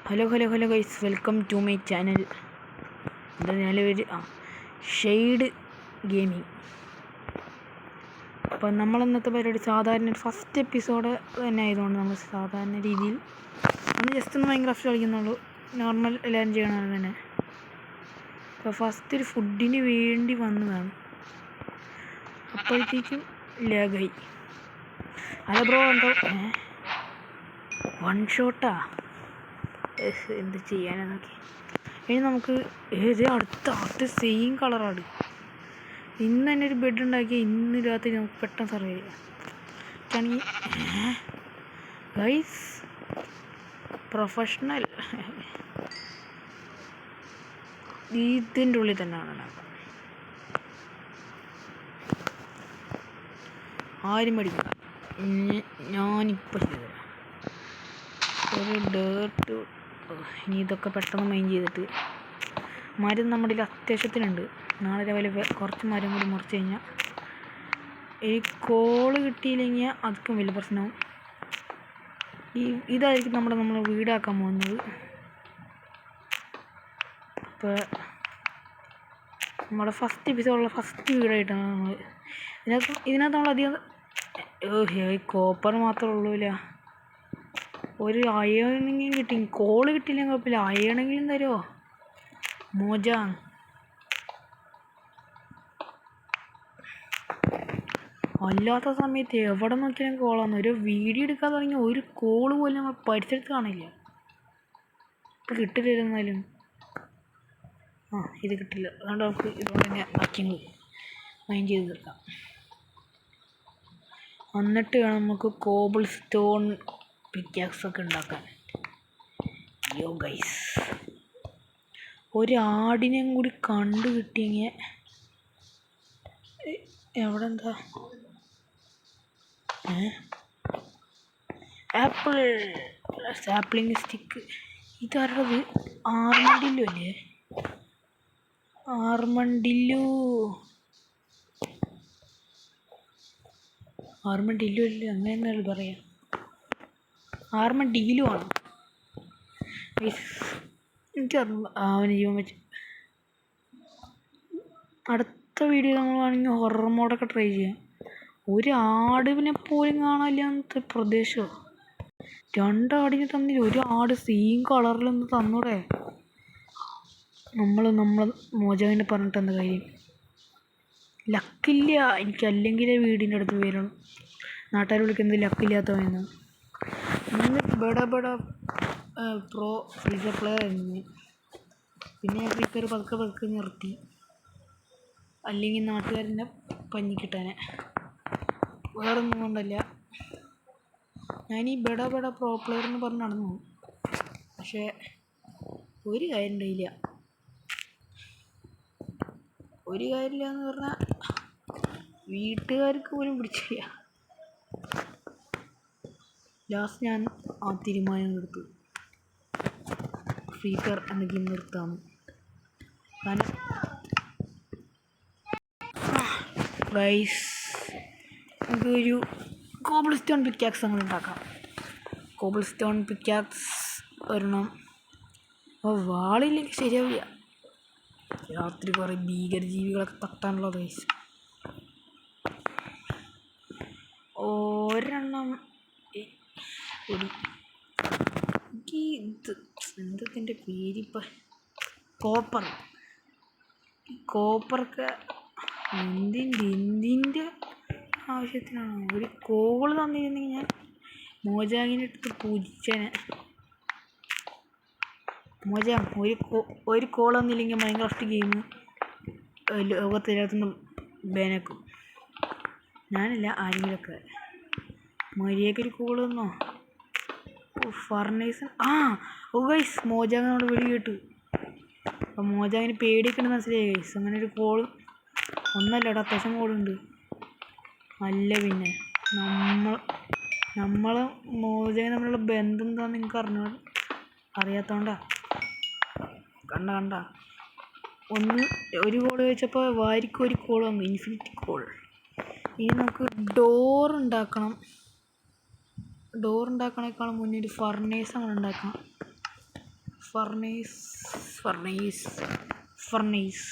Hello guys, welcome to my channel. എൻ്റെ പേര് shade gaming. അപ്പോൾ നമ്മളിന്നത്തെ പരിപാടി സാധാരണ ഫസ്റ്റ് എപ്പിസോഡ് തന്നെ ആയതുകൊണ്ട് നമ്മൾ സാധാരണ രീതിയിൽ ഒന്ന് ജസ്റ്റ് ഒന്ന് മൈൻക്രാഫ്റ്റ് കളിക്കുന്നുള്ളൂ. നോർമൽ എല്ലാവരും ചെയ്യണത് തന്നെ. അപ്പോൾ ഫസ്റ്റ് ഒരു ഫുഡിന് വേണ്ടി വന്നതാണ്, അപ്പോഴത്തേക്കും ലാഗായി. ഹലോ ബ്രോ, എന്തോ വൺ ഷോട്ടാ, എന്ത് ചെയ്യാനെന്നൊക്കെ. ഇനി നമുക്ക് അടുത്ത സെയിം കളറാണ്. ഇന്ന് തന്നെ ഒരു ബെഡ് ഉണ്ടാക്കി ഇന്ന് രാത്രി നമുക്ക് പെട്ടെന്ന് സർവൈവ് ചെയ്യാം. ഗൈസ്, പ്രൊഫഷണൽ ഇതിൻ്റെ ഉള്ളിൽ തന്നെയാണ് ഉണ്ടാക്കുക. ആരും പഠിക്കണ്ട, ഞാനിപ്പോൾ ചെയ്തു ഒരു ഡേർട്ട്. ഇനി ഇതൊക്കെ പെട്ടെന്ന് മൈൻഡ് ചെയ്തിട്ട് മരം നമ്മുടെ അത്യാവശ്യത്തിനുണ്ട്. നാളെ രാവിലെ കുറച്ച് മരം കൂടി മുറിച്ച് കഴിഞ്ഞാൽ ഈ കോള് കിട്ടിയില്ലെങ്കിൽ അതൊക്കെ വലിയ പ്രശ്നവും. ഇതായിരിക്കും നമ്മൾ വീടാക്കാൻ പോകുന്നത്. അപ്പോൾ നമ്മുടെ ഫസ്റ്റ് എപ്പിസോഡിലുള്ള ഫസ്റ്റ് വീടായിട്ടാണ് നമ്മൾ ഇതിനകത്ത് നമ്മളധികം കോപ്പർ മാത്രമേ ഉള്ളൂല്ല. ഒരു അയണെങ്കിലും കിട്ടി, കോള് കിട്ടിയില്ലെങ്കിൽ കുഴപ്പമില്ല, അയണെങ്കിലും തരുമോ മോജ. അല്ലാത്ത സമയത്ത് എവിടെ നോക്കിയാലും കോളാണ്. ഒരു വീഡിയോ എടുക്കാൻ തുടങ്ങി ഒരു കോള് പോലും നമ്മൾ പരിസരത്ത് കാണില്ല. ഇപ്പം കിട്ടില്ലായിരുന്നാലും ഇത് കിട്ടില്ല. അതുകൊണ്ട് നമുക്ക് ഇതുകൊണ്ട് തന്നെ ബാക്കിങ്ങൾ മൈൻഡ് ചെയ്ത് തീർക്കാം. എന്നിട്ട് വേണം നമുക്ക് കോബിൾ സ്റ്റോൺ പിക്കാക്സൊക്കെ ഉണ്ടാക്കാൻ. യോ ഗൈസ്, ഒരാടിനെയും കൂടി കണ്ടു കിട്ടിയെങ്കിൽ എവിടെ എന്താ ആപ്പിൾ സാപ്ലിങ് സ്റ്റിക്ക്. ഇതാരുള്ളത്? ആർമണ്ടില്ലോ അല്ലേ? ആർമണ്ടില്ലോ അല്ലേ, അങ്ങനെ എന്നാലും പറയാം. ആർമണ്ടീലു ആണ്. എനിക്കറിയില്ല അവന് ജീവൻ വെച്ച്. അടുത്ത വീഡിയോ നമ്മൾ വേണമെങ്കിൽ ഹൊറർ മോഡൊക്കെ ട്രൈ ചെയ്യാം. ഒരു ആടിനെ പോലും കാണാനില്ലാത്ത പ്രദേശമോ. രണ്ടാടിനെ തന്നില്ല, ഒരു ആട് സെയിം കളറിലൊന്ന് തന്നൂടെ. നമ്മൾ മോജാവിനെ പറഞ്ഞിട്ട് എന്താ കാര്യം? ലക്കില്ല എനിക്ക്. അല്ലെങ്കിൽ വീടിൻ്റെ അടുത്ത് വരണം. നാട്ടുകാർ വിളിക്കുന്നത് ലക്കില്ലാത്തവനെന്ന്. ബട പ്രോ ഫ്രീ ഫയർ പ്ലെയർ ആയിരുന്നു. പിന്നെ ഫ്രീ ഫയർ പതുക്കെ നിർത്തി, അല്ലെങ്കിൽ നാട്ടുകാരൻ്റെ പഞ്ഞിക്കിട്ടാനെ. വേറൊന്നും കൊണ്ടല്ല, ഞാനീ ബട പ്രോ പ്ലെയർ എന്ന് പറഞ്ഞ് നടന്നു. പക്ഷേ ഒരു കാര്യം ഉണ്ടായില്ല. എന്ന് പറഞ്ഞാൽ വീട്ടുകാർക്ക് പോലും പിടിച്ചില്ല. ലാസ്റ്റ് ഞാൻ തീരുമാനം എടുത്തു, ഫ്രീ ഫയർ എന്ന ഗെയിം നിർത്താണ്. കാരണം ഗൈസ്, നമുക്കൊരു കോബിൾ സ്റ്റോൺ പിക്കാക്സ് അങ്ങനെ ഉണ്ടാക്കാം. കോബിൾ സ്റ്റോൺ പിക്കാക്സ് ഒരെണ്ണം. അപ്പോൾ വാളില്ലെങ്കിൽ ശരിയാവില്ല. രാത്രി കുറേ ഭീകരജീവികളൊക്കെ തട്ടാനുള്ള ഗൈസ്. ഒരെണ്ണം എന്തതിൻ്റെ പേരിപ്പോൾ കോപ്പറൊക്കെ എന്തിൻ്റെ ആവശ്യത്തിനാണ്? ഒരു കോള് തന്നിരുന്നെങ്കിൽ ഞാൻ മോജാങ്ങിനെ എടുത്ത് പൂജിച്ചേനെ. മോജാ, ഒരു കോൾ തന്നില്ലെങ്കിൽ മൈൻക്രാഫ്റ്റ് ഗെയിം ലോകത്തിനകത്തുനിന്നും ബാനാക്കും. ഞാനല്ല, ആരെങ്കിലുമൊക്കെ. മര്യാദയ്ക്കൊരു കോള് തന്നോ. ഫർണേഴ്സ് ഗൈസ്, മോജാങ്ങിനോട് വിളി കേട്ടു. അപ്പം മോജാങ്ങിന് പേടിയൊക്കെ മനസ്സിലായി ഗൈസ്. അങ്ങനെ ഒരു കോള് ഒന്നല്ല, അത്യാവശ്യം കോളുണ്ട്. അല്ല പിന്നെ നമ്മളെ മോജാങ്ങി തമ്മിലുള്ള ബന്ധം എന്താണെന്ന് നിങ്ങൾക്ക് അറിയാത്തതുകൊണ്ടാ. കണ്ട ഒരു കോള് ചോദിച്ചപ്പോൾ വാരിക്കൊരു കോൾ വന്നു, ഇൻഫിനിറ്റി കോൾ. ഇനി നമുക്ക് ഡോർ ഉണ്ടാക്കണേക്കാളും മുന്നേ ഒരു ഫർണേഴ്സ് അങ്ങനെ ഉണ്ടാക്കണം. Furnace furnace furnace.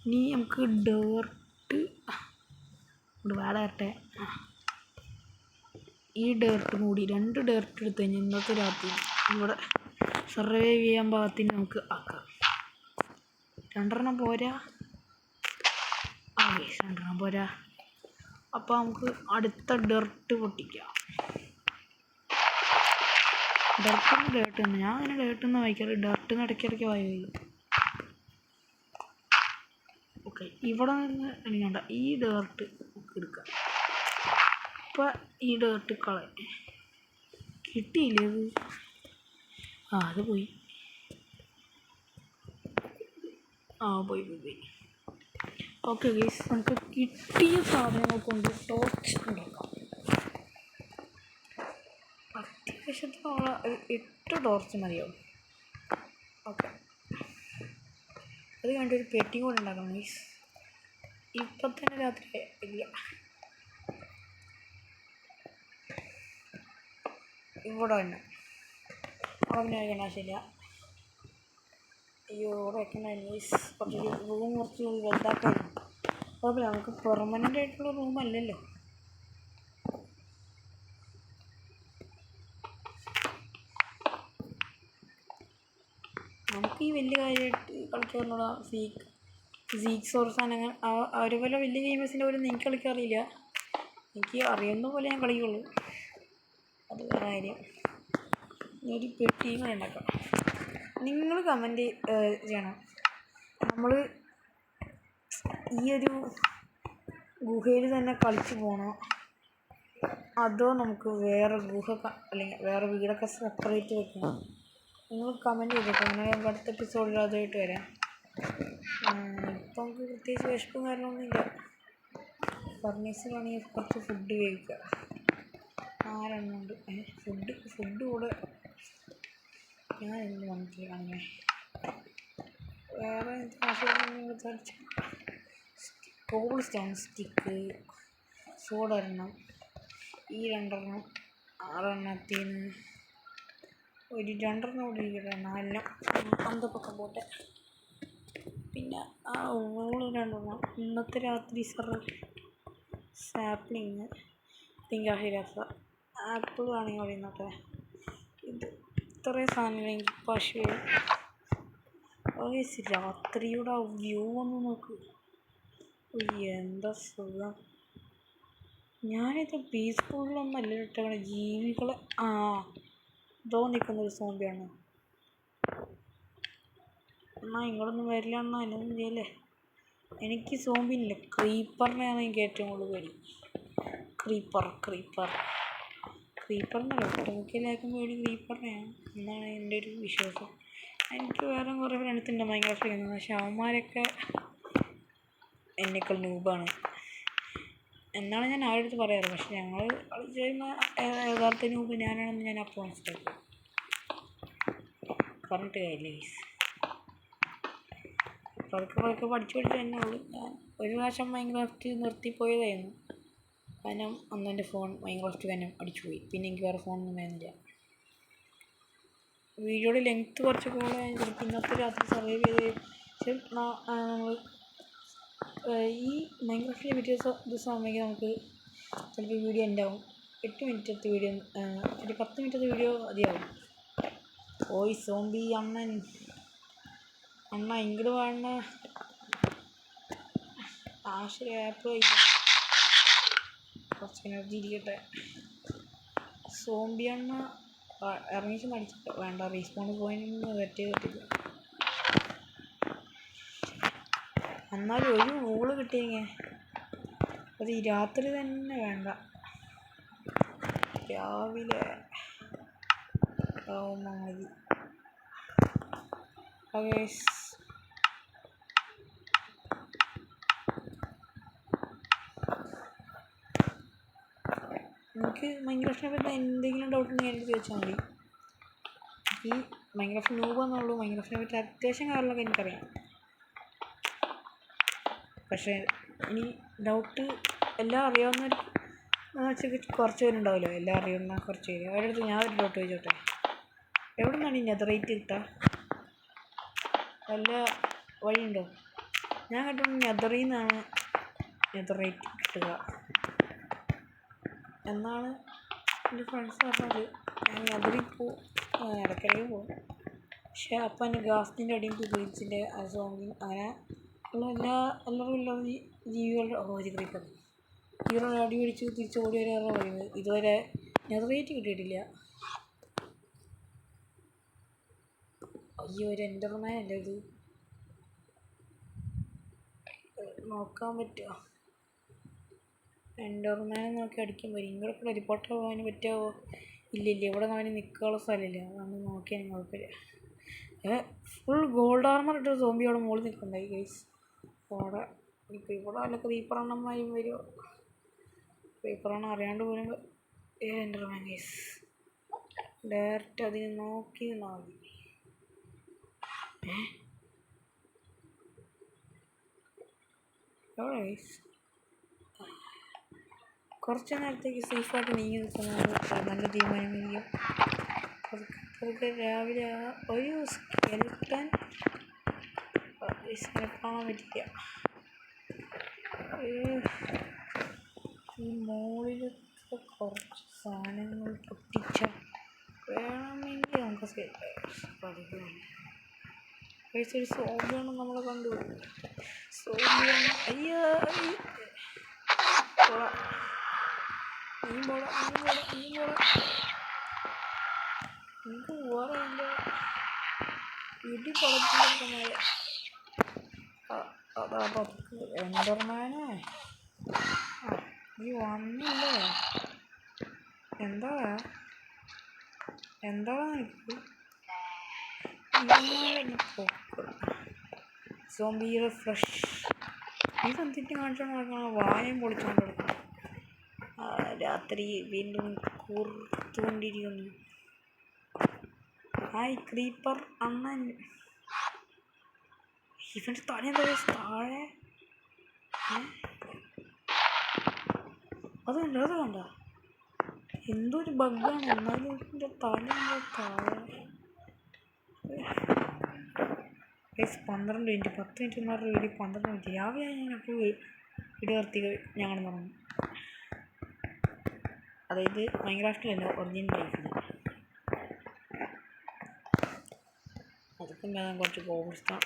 ഇനി നമുക്ക് ഡേർട്ട് വേറെ വരട്ടെ. ഈ ഡേർട്ട് കൂടി 2 ഡേർട്ട് എടുത്ത് കഴിഞ്ഞാൽ ഇന്നത്തെ രാത്രി ഇവിടെ സർവൈവ് ചെയ്യാൻ പാകത്തിന് നമുക്ക് ആക്കാം. 2 പോരാ. അതെ 2 പോരാ. അപ്പോൾ നമുക്ക് അടുത്ത ഡേർട്ട് പൊട്ടിക്കാം. ഡേർട്ട് തന്നെ. ഞാൻ അങ്ങനെ ഡേർട്ടെന്ന് വായിക്കാറ്. ഡേർട്ടെന്ന് ഇടയ്ക്കിടയ്ക്ക് വായിക്കും. ഓക്കെ, ഇവിടെ നിന്ന് എനിക്കണ്ട ഈ ഡേർട്ട് നമുക്ക് എടുക്കാം. ഇപ്പം ഈ ഡേർട്ട് കിട്ടിയില്ലേ അത്? അത് പോയി. പോയി. ഓക്കെ ഗൈസ്, നമുക്ക് കിട്ടിയ സാധനങ്ങൾ കൊണ്ട് ടോർച്ച് ഉണ്ടാക്കാം. അത്യാവശ്യത്തിനുള്ള ഒരു 8 ടോർച്ച് മതിയാവും. ഓക്കെ, അത് കഴിഞ്ഞിട്ട് ഒരു പെട്ടി കൂടെ ഉണ്ടാക്കണം ഗൈസ്. ഇപ്പം തന്നെ രാത്രി ഇല്ല. ഇവിടെ തന്നെ അവിടെ വയ്ക്കണ ആവശ്യമില്ല. അയ്യോ, ഇവിടെ വയ്ക്കണ ഗൈസ്. റൂം കുറച്ച് വലുതാക്കായിരുന്നു. കുഴപ്പമില്ല, നമുക്ക് പെർമനൻ്റ് ആയിട്ടുള്ള റൂമല്ലല്ലോ. നമുക്ക് ഈ വലിയ കാര്യമായിട്ട് കളിക്കാറുള്ള സീക്സ് സോർസ് അങ്ങനെ അവരെ പോലെ വലിയ ഗെയിമേഴ്സിൻ്റെ പോലെ എനിക്ക് കളിക്കാറില്ല. എനിക്ക് അറിയുന്ന പോലെ ഞാൻ കളിക്കുള്ളൂ. അത് വേറെ കാര്യം. ഒരു പെട്ടിയും കൂടെ ഉണ്ടാക്കാം. നിങ്ങൾ കമൻറ്റ് ചെയ്യണം, നമ്മൾ ഈ ഒരു ഗുഹയിൽ തന്നെ കളിച്ച് പോകണോ അതോ നമുക്ക് വേറെ ഗുഹ അല്ലെങ്കിൽ വേറെ വീടൊക്കെ സെപ്പറേറ്റ് വെക്കണം. നിങ്ങൾ കമൻറ്റ് ചെയ്തിട്ട് അങ്ങനെ നമുക്ക് അടുത്ത എപ്പിസോഡിൽ അതുമായിട്ട് വരാം. ഇപ്പം നമുക്ക് പ്രത്യേകിച്ച് വിശപ്പും കാര്യമൊന്നുമില്ല. ഫർണിച്ചറാണെങ്കിൽ കുറച്ച് ഫുഡ് കഴിക്കുക. 4 ഉണ്ട്. ഫുഡ് കൂടെ ഞാൻ എന്ത് വന്നിട്ടില്ല. വേറെ കോൾ സ്റ്റോൺ സ്റ്റിക്ക് സോഡ് 1, ഈ 2 6 ഒരു 2 കൂടി ഇരിക്കട്ടെ. 4 അന്തൊക്കെ പോട്ടെ. പിന്നെ ആ ഊള് 2 ഇന്നത്തെ രാത്രി സാപ്ലിങ് തിങ്കാഹിരസ ആപ്പിൾ ആണെങ്കിൽ പറയുന്നോട്ടെ. ഇത് ഇത്രയും സാധനങ്ങൾ എനിക്ക് പശു. രാത്രിയുടെ ആ വ്യൂ ഒന്ന് നോക്ക്. എന്താ സുഖം. ഞാനിത് പീസ്ഫുള്ളൊന്നും അല്ല ഇട്ടേക്കണ. ജീവികളെ ഇതോ നിൽക്കുന്നൊരു സോംബിയാണ്. ഇങ്ങോട്ടൊന്നും വരില്ല എന്നൊന്നും ചെയ്യല്ലേ. എനിക്ക് സോംബിനില്ല, ക്രീപ്പറിനെയാണ് എനിക്ക് ഏറ്റവും കൂടുതൽ പേടി. ക്രീപ്പറിനല്ല, ഒട്ടുമിക്കലായിരിക്കും പേടി ക്രീപ്പറിനെയാണ് എന്നാണ് എൻ്റെ ഒരു വിശ്വാസം. എനിക്ക് വേറെ കുറേ ഫ്രണ്ട്സുണ്ട് ഭയങ്കര കളിക്കുന്നത്. പക്ഷെ അവന്മാരൊക്കെ എന്നെക്കാൾ നൂബാണ് എന്നാണ് ഞാൻ അവരുടെ അടുത്ത് പറയാറ്. പക്ഷെ ഞങ്ങൾ കളിച്ച് കഴിയുമ്പോൾ യഥാർത്ഥ നൂബ് ഞാനാണെന്ന് ഞാൻ അപ്പോൾ മനസ്സിലാക്കും. പറഞ്ഞിട്ട് കാര്യമില്ല ഗൈസ്. പതുക്കെ പഠിച്ച് തന്നെ ഉള്ളൂ. ഞാൻ ഒരു പ്രാവശ്യം മൈൻക്രാഫ്റ്റ് നിർത്തിപ്പോയതായിരുന്നു. കാരണം അന്ന് എൻ്റെ ഫോൺ മൈൻക്രാഫ്റ്റ് തന്നെ അടിച്ചുപോയി. പിന്നെ എനിക്ക് വേറെ ഫോണൊന്നും വേണ്ടില്ല. വീഡിയോയുടെ ലെങ്ത്ത് കുറച്ച് കൂടുതലായി. ചിലപ്പോൾ ഇന്നത്തെ രാത്രി സർവൈവ് ചെയ്ത് നമ്മൾ ഈ മൈൻക്രാഫ്റ്റിൻ്റെ ദിവസം ആകുമ്പോഴേക്കും നമുക്ക് ചിലപ്പോൾ വീഡിയോ ഉണ്ടാവും. 8 മിനിറ്റത്തെ വീഡിയോ, ഒരു 10 മിനിറ്റത്തെ വീഡിയോ മതിയാവും. ഓയ് സോംബി അണ്ണ ഇങ്ങോട്ട് വേണ്ട. ആശയ ആപ്പ് കുറച്ച് എനർജി ഇരിക്കട്ടെ. സോംബി അണ്ണ ഇറങ്ങിച്ച് നടിച്ചിട്ട് വേണ്ട. റീസ്പോണിൽ പോയിന്ന് തെറ്റില്ല. എന്നാലും ഒരു റൂള് കിട്ടിയെങ്കിൽ അത് ഈ രാത്രി തന്നെ വേണ്ട, രാവിലെ ആവുമ്പോൾ മതി. നിങ്ങൾക്ക് മൈൻക്രാഫ്റ്റിനെ പറ്റി എന്തെങ്കിലും ഡൗട്ട് ഉണ്ടെങ്കിൽ എനിക്ക് ചോദിച്ചാൽ മതി. ഈ മൈൻക്രാഫ്റ്റ് നൂബെന്നുള്ളൂ. മൈൻക്രാഫ്റ്റിനെ പറ്റി അത്യാവശ്യം കാര്യങ്ങളൊക്കെ എനിക്കറിയാം. പക്ഷേ ഇനി ഡൗട്ട് എല്ലാം അറിയാവുന്നവർക്ക് കുറച്ച് പേരുണ്ടാവില്ലോ എല്ലാം അറിയുന്ന കുറച്ച് പേര് അവരുടെ അടുത്ത് ഞാൻ ഒരു ഡോട്ട് ചോദിച്ചോട്ടെ, എവിടെ നിന്നാണ് ഈ നെതറേറ്റ് കിട്ടുക? വല്ല വഴിയുണ്ടോ? ഞാൻ കേട്ടു നെതറിൽ നിന്നാണ് നെതറേറ്റ് കിട്ടുക എന്നാണ് എൻ്റെ ഫ്രണ്ട്സ് പറഞ്ഞത്. ഞാൻ നെതറിൽ പോവും, ഇടയ്ക്കിടയ്ക്ക് പോകും. പക്ഷേ അപ്പം എൻ്റെ ഗ്ലാസിൻ്റെ അടിയും പിഗ്ലിറ്റ്സിൻ്റെ സോങ്ങിങ് അങ്ങനെ ഉള്ള എല്ലാവരും ജീവികളുടെ ഒരു ക്രീപ്പർ ഹീറോയുടെ അടി പിടിച്ച് തിരിച്ച് ഓടി വരാറുള്ള പറയുന്നത്. ഇതുവരെ നെതറേറ്റ് കിട്ടിയിട്ടില്ല. അയ്യോ, ഒരു എൻ്റർമാൻ അല്ലേ ഇത്? നോക്കാൻ പറ്റുമോ? എൻ്റർമാനെ നോക്കി അടിക്കാൻ പറ്റും. ഇങ്ങോട്ട് ടെലിപ്പോർട്ടർ പോകാൻ പറ്റുമോ? ഇല്ല, ഇവിടെ അവന് നിൽക്കാനുള്ള സ്ഥലമില്ല. അതൊന്ന് നോക്കിയാൽ കുഴപ്പമില്ല. ഫുൾ ഗോൾഡ് ആർമർ ഇട്ട് സോംബി അവിടെ മുകളിൽ നിൽക്കുന്നുണ്ടായി ഗൈസ്. അവിടെ ഇവിടെ വല്ല ക്രീപ്പറെണ്ണന്മാരും വരുമോ? ക്രീപ്പറെണ്ണം അറിയാണ്ട് പോലും എൻ്റർമാൻ ഗൈസ്. ഡയറക്റ്റ് അതിനെ നോക്കി നിന്നാൽ മതി. എവിടെ ഗൈസ്? കുറച്ച് നേരത്തേക്ക് സേഫായിട്ട് നീങ്ങി നിൽക്കുന്നത് നല്ല തീരുമാനമായിരിക്കും. നമുക്ക് രാവിലെ ഒരു സ്കെൽട്ടൻ കാണാൻ പറ്റില്ല. ഈ മുകളിലത്തെ കുറച്ച് സാധനങ്ങൾ പൊട്ടിച്ച വേണമെങ്കിൽ നമുക്ക് പഠിക്കണം. ഒരു സോംബിയാണ് നമ്മൾ കണ്ടു. സോംബിയാണ്. അയ്യോ, നീ പോടാ. എനിക്ക് പോകാറില്ല. ഇടി പടത്തില്ല. അതാ എൻ്റർമാനെ നീ വന്നില്ലേ? എന്താ നിനക്ക്? സോംബിയുടെ ഫ്രഷ് ഇതെന്തിട്ട് കാണിച്ചോണ്ട് നടക്കണം? വായം പൊളിച്ചോണ്ട് നടക്കണം. രാത്രി വീണ്ടും കൂർത്തുകൊണ്ടിരിക്കുന്നു. ഹായ് ക്രീപ്പർ അണ്ണൻ. ഇവൻ്റെ തലയെന്താ താഴെ? അത് കണ്ട എന്തോ ഒരു ബഗ്ഗാണ്. എന്നാലും എൻ്റെ തലയെന്താ താഴെ? 12 മിനിറ്റ് 10 മിനിറ്റ് എന്ന് പറഞ്ഞ വീഡിയോ 12 മിനിറ്റ്. രാവിലെ ഞാനപ്പോൾ വീഡിയോ നിർത്തി ഞങ്ങൾ നടന്നു. അതായത് മൈൻക്രാഫ്റ്റിലല്ല, ഒറിജിനൽ ലൈഫിൽ. അതൊക്കെ ഞാൻ കുറച്ച് കോബിൾസ്റ്റോൺ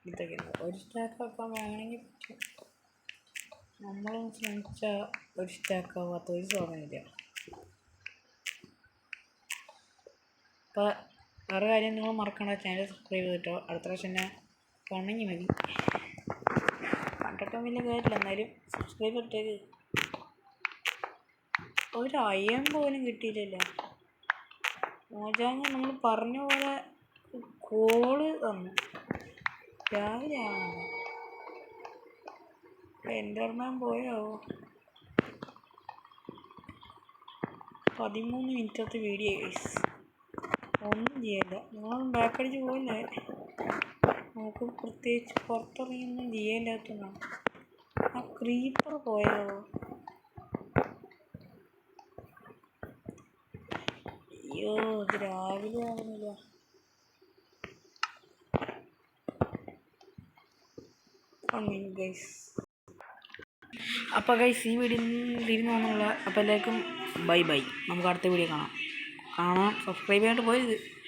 ഇതൊക്കെ ഒരു സ്റ്റാക്ക് ആക്കാൻ വേണമെങ്കിൽ പറ്റും. നമ്മളൊന്ന് ശ്രമിച്ചാൽ ഒരു സ്റ്റാക്ക് ആവാത്ത ഒരു സാധനമില്ല. അപ്പോൾ വേറെ കാര്യം നിങ്ങൾ മറക്കണ്ട, ചാനൽ സബ്സ്ക്രൈബ് ചെയ്തിട്ടോ. അടുത്ത പ്രാവശ്യം എന്നെ കണങ്ങി മതി. കണ്ടിട്ടും വലിയ കാര്യമില്ല, എന്നാലും സബ്സ്ക്രൈബ് ഇട്ടേക്ക്. ഒരു അയം പോലും കിട്ടിയില്ലല്ലോ. മോജാങ്ങ നമ്മൾ പറഞ്ഞ പോലെ കോള് തന്നു. രാവിലെ ആണോ? എൻ്റർമാൻ പോയോ? 13 മിനിറ്റത്തെ വീഡിയോ ഗൈസ്. ഒന്നും ചെയ്യല്ല. നിങ്ങൾ ബാക്കടിച്ച് പോയില്ലേ? നമുക്ക് പ്രത്യേകിച്ച് പുറത്തിറങ്ങിയൊന്നും ചെയ്യാനില്ലാത്തതാണ്. ആ ക്രീപ്പർ പോയോ? അയ്യോ, ഇത് രാവിലെ ആവുന്നില്ല. ഗൈസ് അപ്പോൾ ഗൈസ് ഈ വീഡിയോ തിരിഞ്ഞു പോകുന്നുള്ള. അപ്പോൾ എല്ലാവർക്കും ബൈ. നമുക്ക് അടുത്ത വീഡിയോ കാണാം. സബ്സ്ക്രൈബ് ചെയ്യാണ്ട് പോയത്.